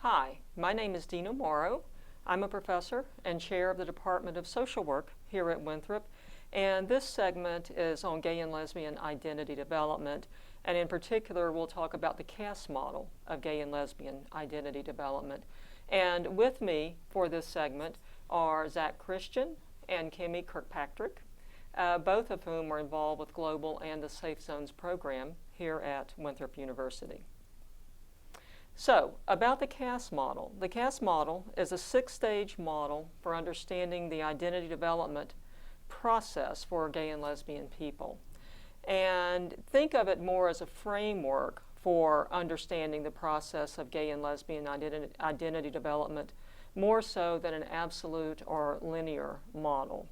Hi, my name is Deana Morrow. I'm a professor and chair of the Department of Social Work here at Winthrop, and this segment is on gay and lesbian identity development, and in particular we'll talk about the CAS model of gay and lesbian identity development. And with me for this segment are Zach Christian and Kimmy Kirkpatrick, both of whom are involved with Global and the Safe Zones program here at Winthrop University. So, about the CAS model. The CAS model is a 6-stage model for understanding the identity development process for gay and lesbian people. And think of it more as a framework for understanding the process of gay and lesbian identity development, more so than an absolute or linear model.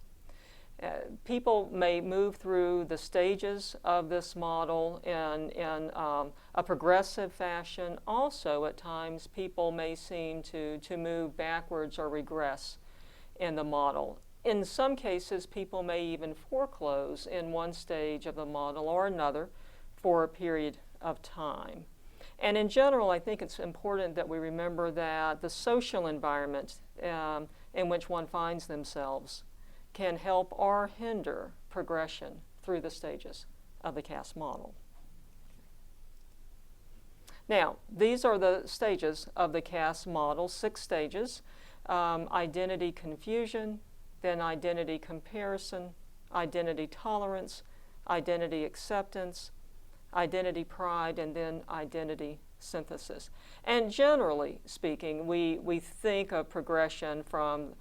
People may move through the stages of this model in a progressive fashion. Also, at times, people may seem to move backwards or regress in the model. In some cases, people may even foreclose in one stage of the model or another for a period of time. And in general, I think it's important that we remember that the social environment in which one finds themselves can help or hinder progression through the stages of the CAS model. Now, these are the stages of the CAS model, 6 stages: identity confusion, then identity comparison, identity tolerance, identity acceptance, identity pride, and then identity synthesis. And generally speaking, we think of progression from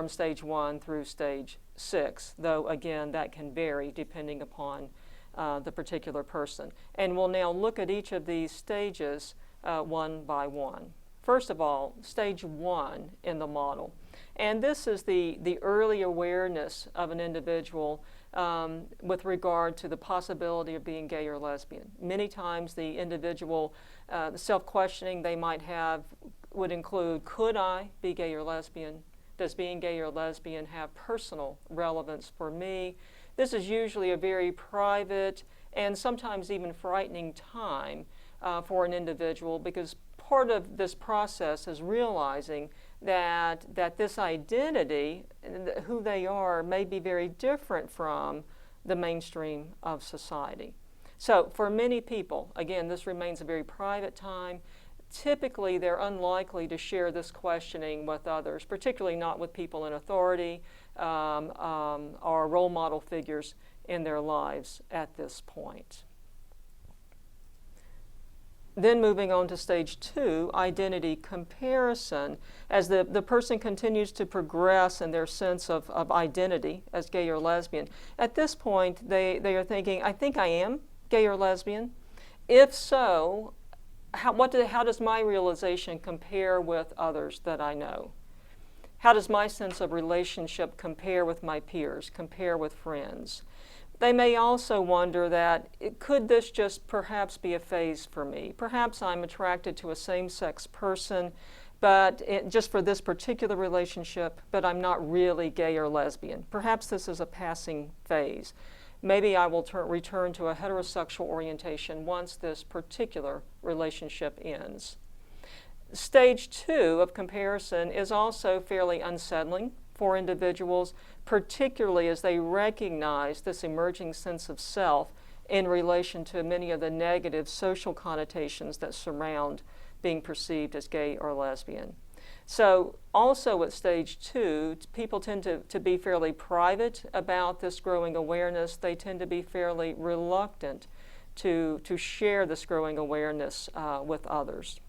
stage 1 through stage 6, though again that can vary depending upon the particular person. And we'll now look at each of these stages one by one. First of all, stage 1 in the model. And this is the early awareness of an individual with regard to the possibility of being gay or lesbian. Many times the individual self-questioning they might have would include, could I be gay or lesbian? Does being gay or lesbian have personal relevance for me? This is usually a very private and sometimes even frightening time for an individual, because part of this process is realizing that this identity, who they are, may be very different from the mainstream of society. So for many people, again, this remains a very private time. Typically, they're unlikely to share this questioning with others, particularly not with people in authority or role model figures in their lives at this point. Then moving on to stage 2, identity comparison. As the person continues to progress in their sense of identity as gay or lesbian, at this point they are thinking, I think I am gay or lesbian. If so, how does my realization compare with others that I know? How does my sense of relationship compare with my peers, compare with friends? They may also wonder that, could this just perhaps be a phase for me? Perhaps I'm attracted to a same-sex person, but just for this particular relationship, but I'm not really gay or lesbian. Perhaps this is a passing phase. Maybe I will return to a heterosexual orientation once this particular relationship ends. Stage 2 of comparison is also fairly unsettling for individuals, particularly as they recognize this emerging sense of self in relation to many of the negative social connotations that surround being perceived as gay or lesbian. So also at stage 2, people tend to be fairly private about this growing awareness. They tend to be fairly reluctant to share this growing awareness with others.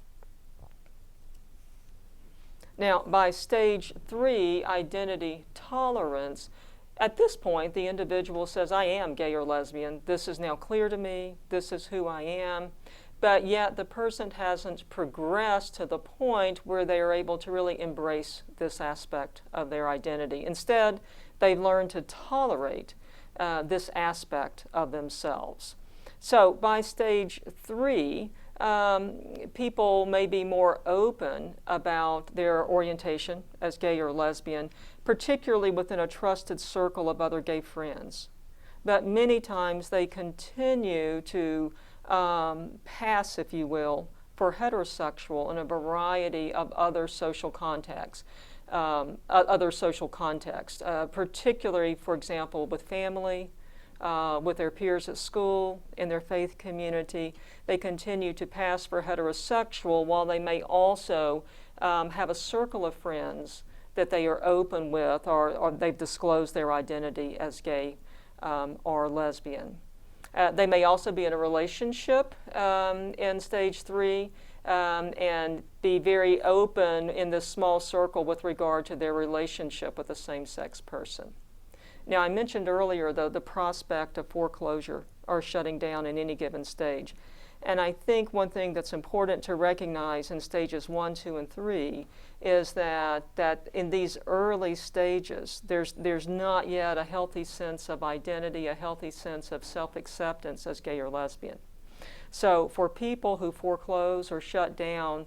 Now, by stage 3, identity tolerance, at this point the individual says, I am gay or lesbian. This is now clear to me. This is who I am. But yet the person hasn't progressed to the point where they are able to really embrace this aspect of their identity. Instead, they've learned to tolerate this aspect of themselves. So by stage 3, people may be more open about their orientation as gay or lesbian, particularly within a trusted circle of other gay friends. But many times they continue to pass, if you will, for heterosexual in a variety of other social contexts. Particularly, for example, with family, with their peers at school, in their faith community. They continue to pass for heterosexual while they may also have a circle of friends that they are open with, or they've disclosed their identity as gay or lesbian. They may also be in a relationship in stage 3 and be very open in this small circle with regard to their relationship with a same-sex person. Now, I mentioned earlier, though, the prospect of foreclosure or shutting down in any given stage. And I think one thing that's important to recognize in stages 1, 2, and 3 is that in these early stages, there's not yet a healthy sense of identity, a healthy sense of self-acceptance as gay or lesbian. So for people who foreclose or shut down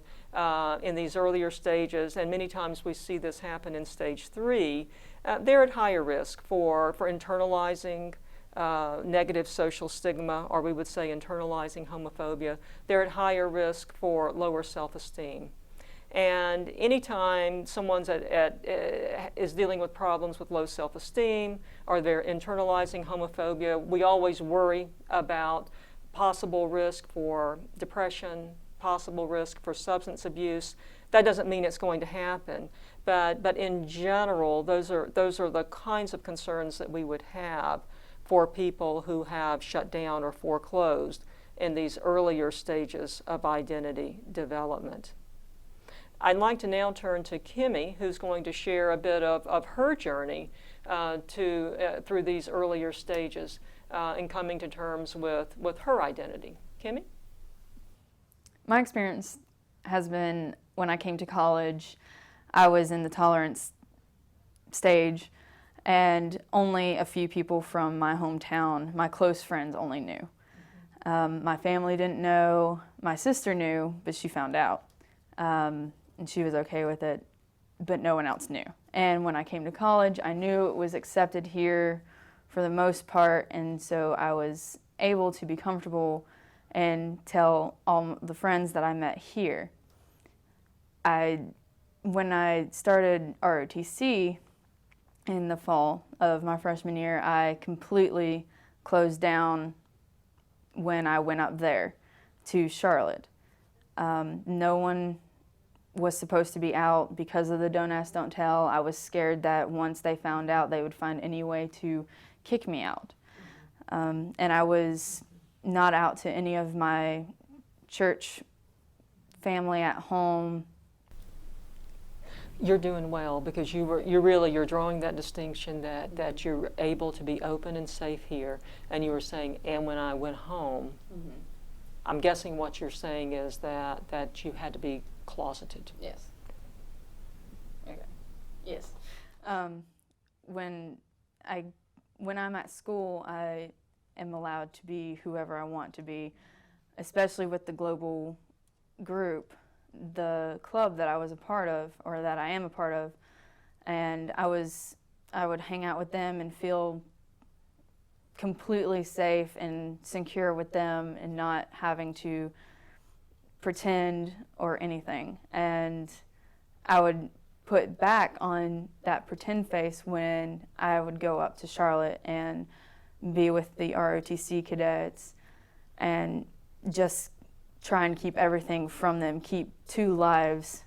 in these earlier stages, and many times we see this happen in stage 3, they're at higher risk for internalizing negative social stigma, or we would say internalizing homophobia. They're at higher risk for lower self-esteem. And anytime someone's is dealing with problems with low self-esteem, or they're internalizing homophobia, we always worry about possible risk for depression, possible risk for substance abuse. That doesn't mean it's going to happen, but in general, those are the kinds of concerns that we would have for people who have shut down or foreclosed in these earlier stages of identity development. I'd like to now turn to Kimmy, who's going to share a bit of her journey through these earlier stages in coming to terms with her identity. Kimmy? My experience has been when I came to college, I was in the tolerance stage, and only a few people from my hometown, my close friends, only knew. My family didn't know. My sister knew, but she found out. And she was okay with it, but no one else knew. And when I came to college, I knew it was accepted here for the most part, and so I was able to be comfortable and tell all the friends that I met here. When I started ROTC in the fall of my freshman year, I completely closed down when I went up there to Charlotte. No one was supposed to be out because of the Don't Ask, Don't Tell. I was scared that once they found out, they would find any way to kick me out. And I was not out to any of my church family at home. You're doing well, because you're drawing that distinction that you're able to be open and safe here, and you were saying, and when I went home, I'm guessing what you're saying is that you had to be closeted. Yes. Okay. Yes. When I'm at school, I am allowed to be whoever I want to be, especially with the global group, the club that I was a part of, or that I am a part of, and I would hang out with them and feel completely safe and secure with them and not having to pretend or anything. And I would put back on that pretend face when I would go up to Charlotte and be with the ROTC cadets and just try and keep everything from them, keep 2 lives,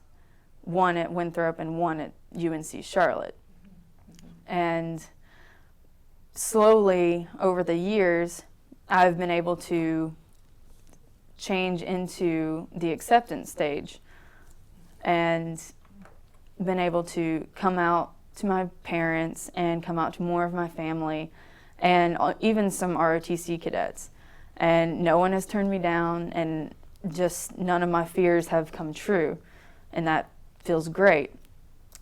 one at Winthrop and one at UNC Charlotte. And slowly over the years, I've been able to change into the acceptance stage and been able to come out to my parents and come out to more of my family and even some ROTC cadets. And no one has turned me down, and just none of my fears have come true, and that feels great.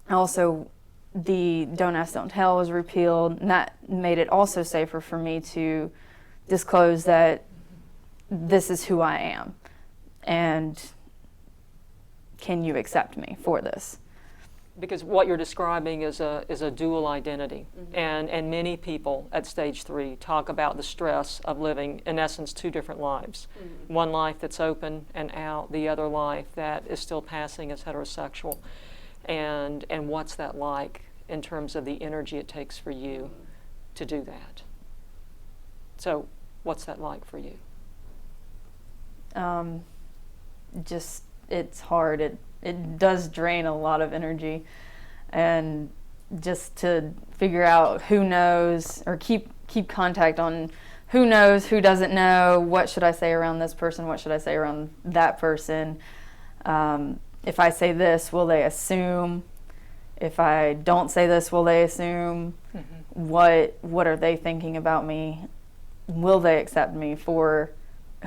Also, the Don't Ask, Don't Tell was repealed, and that made it also safer for me to disclose that this is who I am, and can you accept me for this? Because what you're describing is a dual identity. And many people at stage 3 talk about the stress of living, in essence, 2 different lives. One life that's open and out, the other life that is still passing as heterosexual. And what's that like in terms of the energy it takes for you to do that? So what's that like for you? Just, it's hard. It does drain a lot of energy, and just to figure out who knows, or keep contact on who knows, who doesn't know, what should I say around this person, what should I say around that person. If I say this, will they assume? If I don't say this, will they assume? What are they thinking about me? Will they accept me for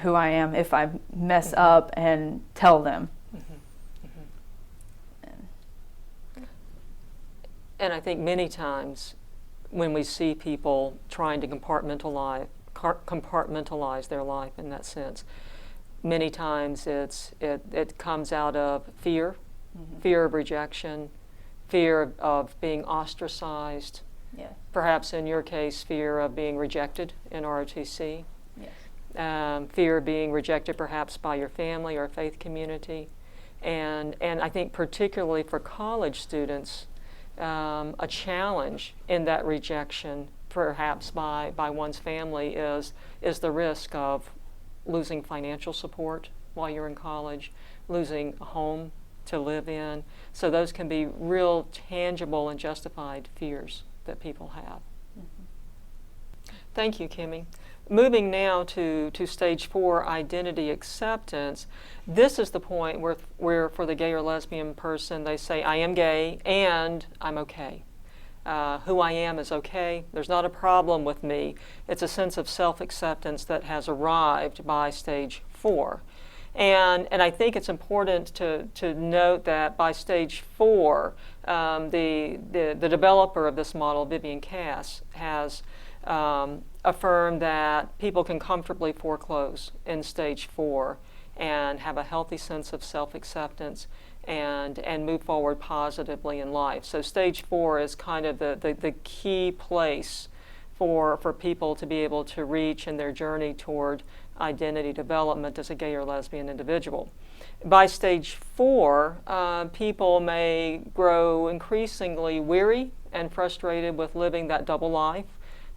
who I am if I mess up and tell them? And I think many times when we see people trying to compartmentalize their life in that sense, many times it comes out of fear, fear of rejection, fear of being ostracized, perhaps in your case, fear of being rejected in ROTC, fear of being rejected perhaps by your family or faith community. And I think particularly for college students, a challenge in that rejection, perhaps by one's family, is the risk of losing financial support while you're in college, losing a home to live in. So those can be real tangible and justified fears that people have. Thank you, Kimmy. Moving now to stage 4, identity acceptance. This is the point where for the gay or lesbian person, they say, I am gay and I'm okay. Who I am is okay. There's not a problem with me. It's a sense of self-acceptance that has arrived by stage 4. And I think it's important to note that by stage 4, the developer of this model, Vivian Cass, has affirmed that people can comfortably foreclose in stage 4 and have a healthy sense of self-acceptance and move forward positively in life. So stage 4 is kind of the key place for people to be able to reach in their journey toward identity development as a gay or lesbian individual. By stage 4, people may grow increasingly weary and frustrated with living that double life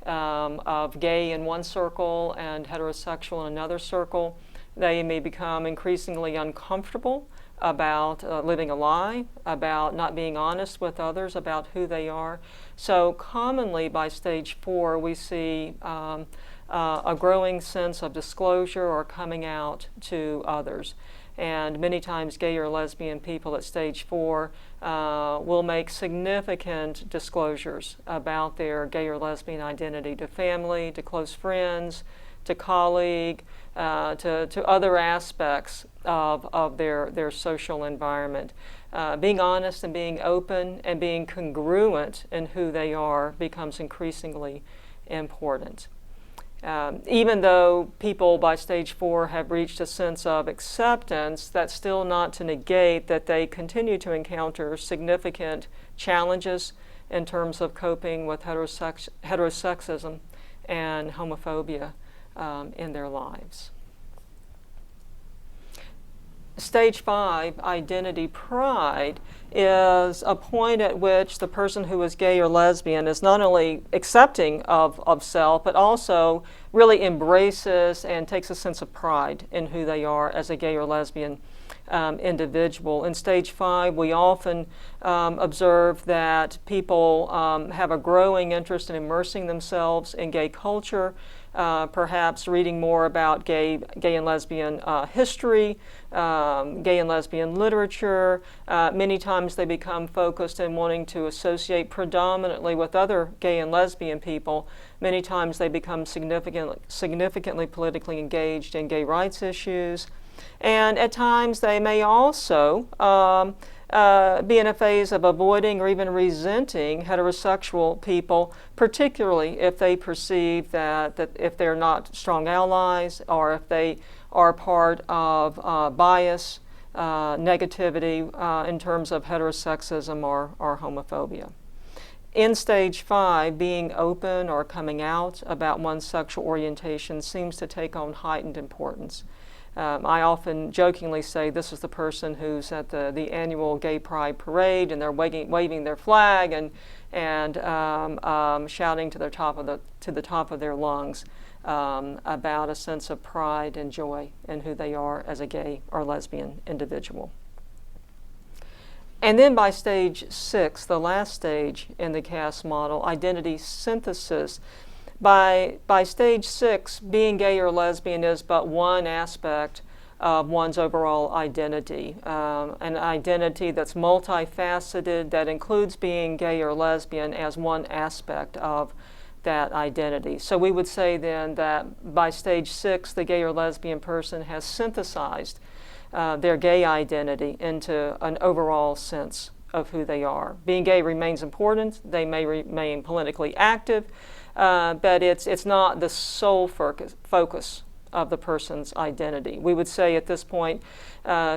of gay in one circle and heterosexual in another circle. They may become increasingly uncomfortable about living a lie, about not being honest with others about who they are. So commonly by stage 4, we see a growing sense of disclosure or coming out to others. And many times gay or lesbian people at stage 4 will make significant disclosures about their gay or lesbian identity to family, to close friends, to colleague, to other aspects of their social environment. Being honest and being open and being congruent in who they are becomes increasingly important. Even though people by stage 4 have reached a sense of acceptance, that's still not to negate that they continue to encounter significant challenges in terms of coping with heterosexism and homophobia in their lives. Stage 5, identity pride, is a point at which the person who is gay or lesbian is not only accepting of self, but also really embraces and takes a sense of pride in who they are as a gay or lesbian individual. In stage 5, we often observe that people have a growing interest in immersing themselves in gay culture, perhaps reading more about gay and lesbian history, gay and lesbian literature. Many times they become focused in wanting to associate predominantly with other gay and lesbian people. Many times they become significantly politically engaged in gay rights issues. And at times they may also be in a phase of avoiding or even resenting heterosexual people, particularly if they perceive that if they're not strong allies or if they are part of bias negativity in terms of heterosexism or homophobia. In stage 5, being open or coming out about one's sexual orientation seems to take on heightened importance. I often jokingly say this is the person who's at the annual Gay Pride Parade and they're waving their flag and shouting to the top of their lungs about a sense of pride and joy in who they are as a gay or lesbian individual. And then by stage 6, the last stage in the CAS model, identity synthesis, by stage 6, being gay or lesbian is but one aspect of one's overall identity, an identity that's multifaceted, that includes being gay or lesbian as one aspect of that identity. So we would say then that by stage 6, the gay or lesbian person has synthesized their gay identity into an overall sense of who they are. Being gay remains important. They may remain politically active, but it's not the sole focus of the person's identity. We would say at this point,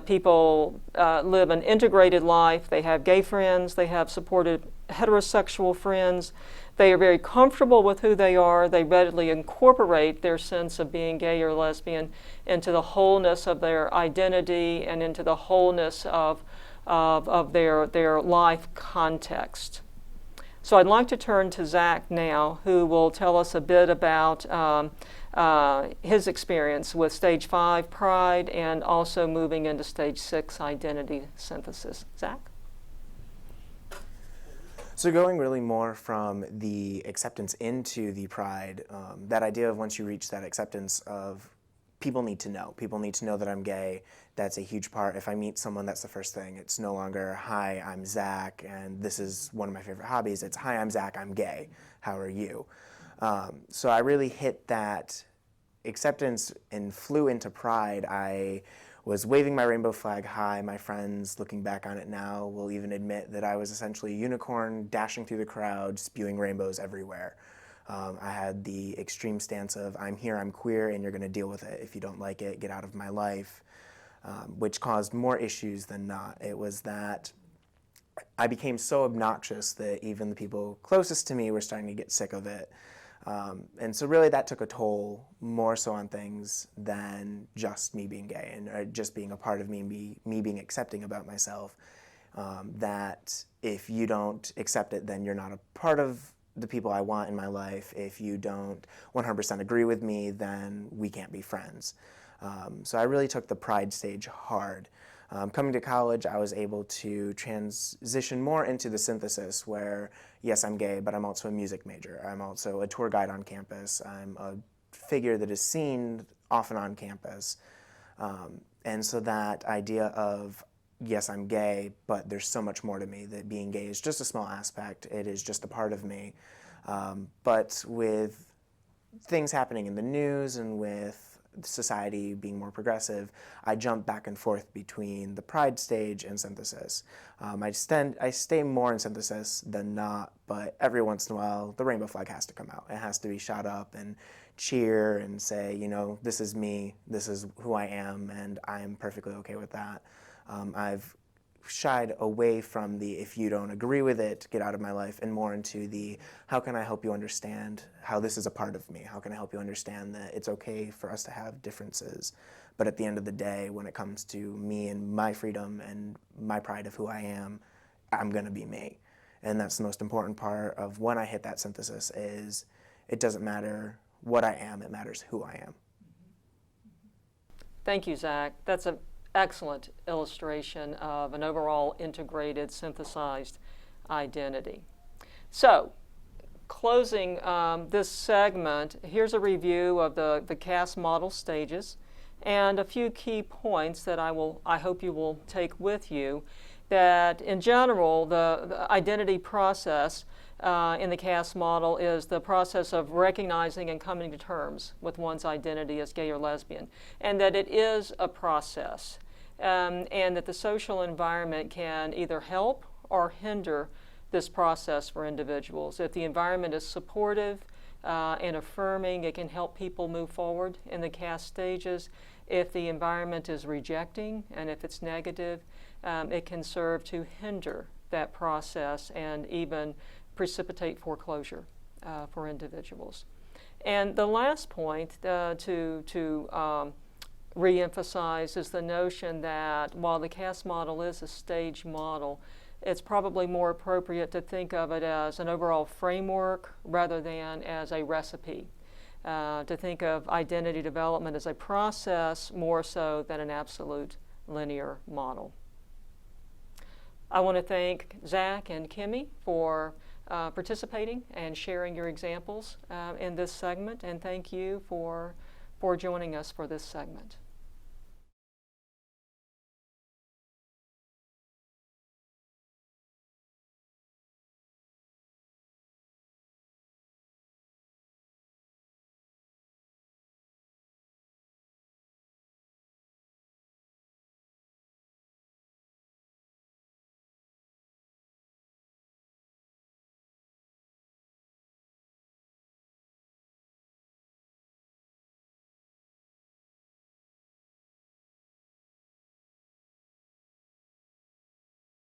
people live an integrated life. They have gay friends. They have supported heterosexual friends. They are very comfortable with who they are. They readily incorporate their sense of being gay or lesbian into the wholeness of their identity and into the wholeness of their life context. So I'd like to turn to Zach now, who will tell us a bit about his experience with stage 5 pride and also moving into stage 6 identity synthesis. Zach? So going really more from the acceptance into the pride, that idea of once you reach that acceptance of people need to know that I'm gay. That's a huge part. If I meet someone, that's the first thing. It's no longer, hi, I'm Zach, and this is one of my favorite hobbies. It's, hi, I'm Zach, I'm gay. How are you? So I really hit that acceptance and flew into pride. I was waving my rainbow flag high. My friends, looking back on it now, will even admit that I was essentially a unicorn dashing through the crowd, spewing rainbows everywhere. I had the extreme stance of, I'm here, I'm queer, and you're going to deal with it. If you don't like it, get out of my life, which caused more issues than not. It was that I became so obnoxious that even the people closest to me were starting to get sick of it. And so really that took a toll more so on things than just me being gay and just being a part of me being accepting about myself. That if you don't accept it, then you're not a part of the people I want in my life. If you don't 100% agree with me, then we can't be friends. So I really took the pride stage hard. Coming to college, I was able to transition more into the synthesis where, yes, I'm gay, but I'm also a music major. I'm also a tour guide on campus. I'm a figure that is seen often on campus. And so that idea of, yes, I'm gay, but there's so much more to me, that being gay is just a small aspect. It is just a part of me. But with things happening in the news and with society being more progressive, I jump back and forth between the pride stage and synthesis. I stay more in synthesis than not, but every once in a while, the rainbow flag has to come out. It has to be shot up and cheer and say, you know, this is me, this is who I am, and I am perfectly okay with that. I've shied away from the, if you don't agree with it, get out of my life, and more into the, how can I help you understand how this is a part of me? How can I help you understand that it's okay for us to have differences? But at the end of the day, when it comes to me and my freedom and my pride of who I am, I'm gonna be me. And that's the most important part of when I hit that synthesis is, it doesn't matter what I am, it matters who I am. Thank you, Zach. That's an excellent illustration of an overall integrated, synthesized identity. So, closing this segment, here's a review of the CAS model stages and a few key points that I hope you will take with you. That in general, the identity process in the CAS model is the process of recognizing and coming to terms with one's identity as gay or lesbian, and that it is a process, and that the social environment can either help or hinder this process for individuals. If the environment is supportive and affirming, it can help people move forward in the CAS stages. If the environment is rejecting and if it's negative, it can serve to hinder that process and even precipitate foreclosure for individuals. And the last point to re-emphasize is the notion that while the CAS model is a stage model, it's probably more appropriate to think of it as an overall framework rather than as a recipe. To think of identity development as a process more so than an absolute linear model. I want to thank Zach and Kimmy for participating and sharing your examples in this segment, and thank you for joining us for this segment.